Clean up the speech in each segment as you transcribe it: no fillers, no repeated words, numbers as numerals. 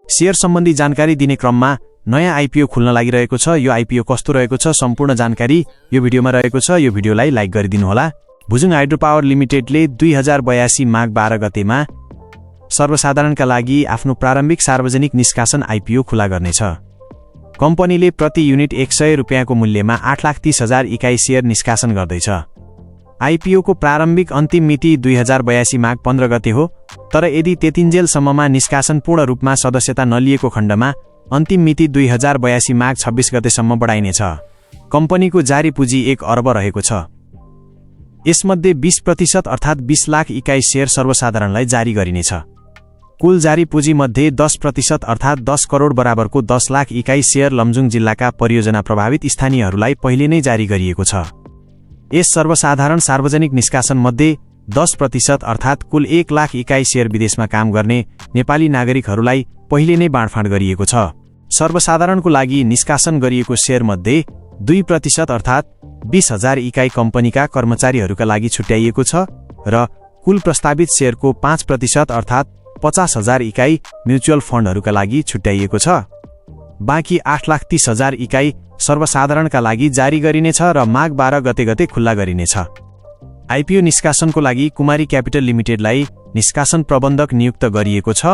Share सम्बन्धी जानकारी दिने क्रममा नयाँ आईपीओ खुल्न लागिरहेको छ। यो आईपीओ कस्तो रहेको छ सम्पूर्ण जानकारी यो भिडियोमा रहेको छ। यो भिडियोलाई लाइक गरिदिनु होला। भुजुङ हाइड्रो पावर लिमिटेडले 2082 माघ 12 गतेमा सर्वसाधारणका लागि आफ्नो प्रारम्भिक सार्वजनिक निष्कासन आईपीओ खुला गर्नेछ। कम्पनीले प्रति युनिट 100 रुपियाँको मूल्यमा 8,30,000 इकाई शेयर निष्कासन गर्दैछ। आईपीओ को प्रारम्भिक अन्तिम मिति 2082 माघ 15 गते हो, तर यदि त्यतिन्जेलसम्ममा निष्कासन पूर्ण रूपमा सदस्यता नलिएको खण्डमा अन्तिम मिति 2082 माघ 26 गतेसम्म बढाइनेछ। कम्पनीको जारी पुँजी 1 अर्ब रहेको छ। यसमध्ये 20% अर्थात् 20 लाख इकाई शेयर सर्वसाधारणलाई जारी गरिनेछ। कुल जारी पुँजी मध्ये 10% अर्थात् 10 करोड बराबरको 10 लाख इकाई शेयर लमजुङ जिल्लाका परियोजना प्रभावित स्थानीयहरूलाई पहिले नै जारी गरिएको छ। यस सर्वसाधारण सार्वजनिक निष्कासन मध्ये 10% अर्थात् कुल 1 लाख इकाई शेयर विदेशमा काम गर्ने नेपाली नागरिकहरूलाई पहिले नै बाँडफाँड गरिएको छ। सर्वसाधारणको लागि निष्कासन गरिएको शेयर मध्ये 2% अर्थात् 20,000 इकाई कम्पनीका कर्मचारीहरूका लागि छुट्याइएको छ र कुल प्रस्तावित शेयरको 5% अर्थात् 50,000 इकाई म्युचुअल फन्डहरूका लागि छुट्याइएको छ। बाँकी 8,30,000 इकाई सर्वसाधारणका लागि जारी गरिनेछ र माघ 12 गते खुल्ला गरिनेछ। आईपीओ निष्कासनको लागि कुमारी क्यापिटल लिमिटेडलाई निष्कासन प्रबन्धक नियुक्त गरिएको छ।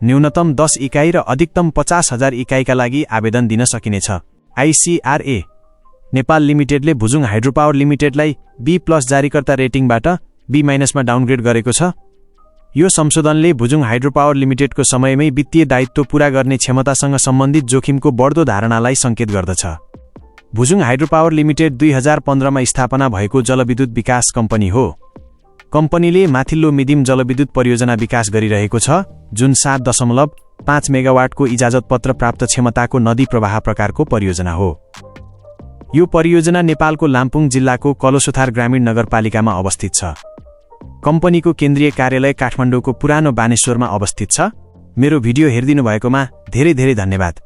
न्यूनतम 10 इकाई र अधिकतम 50,000 इकाईका लागि आवेदन दिन सकिनेछ। आईसीआरए नेपाल लिमिटेडले भुजुङ हाइड्रो पावर लिमिटेडलाई B+ जारीकर्ता रेटिङबाट B- मा डाउनग्रेड गरेको छ। यो संशोधनले भुजुङ हाइड्रो पावर लिमिटेडको समयमै वित्तीय दायित्व पूरा गर्ने क्षमतासँग सम्बन्धित जोखिमको बढ्दो धारणालाई संकेत गर्दछ। भुजुङ हाइड्रो पावर लिमिटेड 2015 मा स्थापना भएको जलविद्युत विकास कम्पनी हो। कम्पनीले माथिल्लो मिदिम जलविद्युत परियोजना विकास गरिरहेको छ, जुन 7.5 मेगावाटको इजाजत पत्र प्राप्त क्षमताको नदी प्रवाह प्रकारको परियोजना हो। यो परियोजना नेपालको लाम्पुङ जिल्लाको कलोसोथार ग्रामीण नगरपालिकामा अवस्थित छ। कम्पनीको केन्द्रीय कार्यालय काठमाडौँको पुरानो बानेश्वरमा अवस्थित छ। मेरो भिडियो हेरिदिनु भएकोमा धेरै धेरै धन्यवाद।